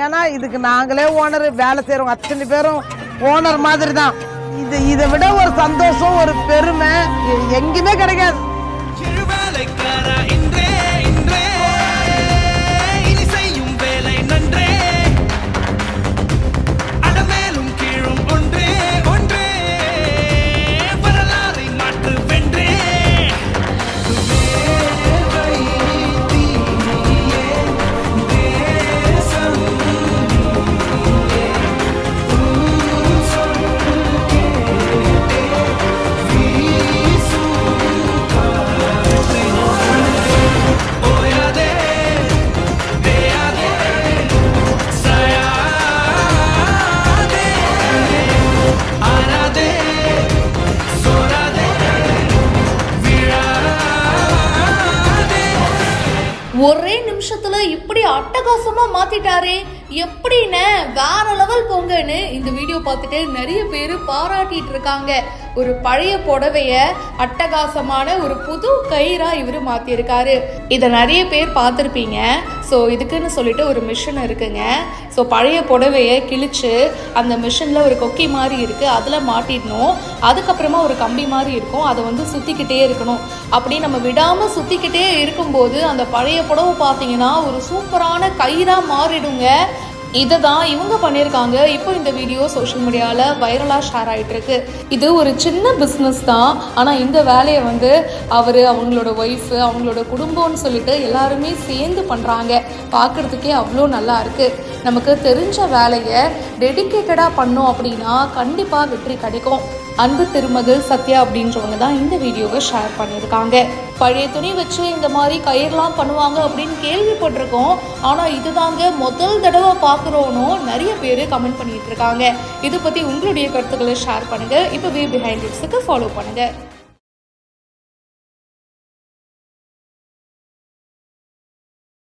ஏன்னா இதுக்கு நாங்களே ஓனர், வேலை செய்யறவங்க அத்தனை பேரும் ஓனர் மாதிரி தான். இதை விட ஒரு சந்தோஷம், ஒரு பெருமை எங்கேயுமே கிடைக்காது. ஒரே நிமிஷத்துல இப்படி அட்டகாசமா மாத்திட்டாரே, எப்படின்னு வேற லெவல் போங்கன்னு இந்த வீடியோ பார்த்துட்டு நிறைய பேர் பாராட்டிட்டு இருக்காங்க. ஒரு பழைய புடவைய அட்டகாசமான ஒரு புது கயிறா இவரு மாத்திருக்காரு. இதை நிறைய பேர் பார்த்துருப்பீங்க. ஸோ இதுக்குன்னு சொல்லிட்டு ஒரு மிஷின் இருக்குங்க. ஸோ பழைய புடவைய கிழிச்சு அந்த மிஷினில் ஒரு கொக்கி மாதிரி இருக்குது, அதில் மாட்டிடணும். அதுக்கப்புறமா ஒரு கம்பி மாதிரி இருக்கும், அதை வந்து சுற்றிக்கிட்டே இருக்கணும். அப்படி நம்ம விடாமல் சுற்றிக்கிட்டே இருக்கும்போது அந்த பழைய புடவை பார்த்தீங்கன்னா ஒரு சூப்பரான கயிறாக மாறிடுங்க. இதை தான் இவங்க பண்ணியிருக்காங்க. இப்போ இந்த வீடியோ சோஷியல் மீடியாவில் வைரலாக ஷேர் ஆகிட்டு இருக்கு. இது ஒரு சின்ன பிஸ்னஸ் தான், ஆனால் இந்த வேலையை வந்து அவங்களோட ஒய்ஃபு, அவங்களோட குடும்பம்னு சொல்லிட்டு எல்லாருமே சேர்ந்து பண்ணுறாங்க. பார்க்குறதுக்கே அவ்வளோ நல்லா இருக்குது. நமக்கு தெரிஞ்ச வேலையை டெடிக்கேட்டடாக பண்ணோம் அப்படின்னா கண்டிப்பாக வெற்றி கிடைக்கும். அன்பு திருமகள் சத்யா அப்படின்றவங்க தான் இந்த வீடியோவை ஷேர் பண்ணியிருக்காங்க. பழைய துணி வச்சு இந்த மாதிரி கயிறுலாம் பண்ணுவாங்க அப்படின்னு கேள்விப்பட்டிருக்கோம், ஆனால் இதுதாங்க முதல் தடவை பார்க்குறோன்னு நிறைய பேர் கமெண்ட் பண்ணிட்டு இருக்காங்க. இதை பற்றி உங்களுடைய கருத்துக்களை ஷேர் பண்ணுங்கள். இப்போவே பிஹைண்ட் இட்ஸுக்கு ஃபாலோ பண்ணுங்கள்.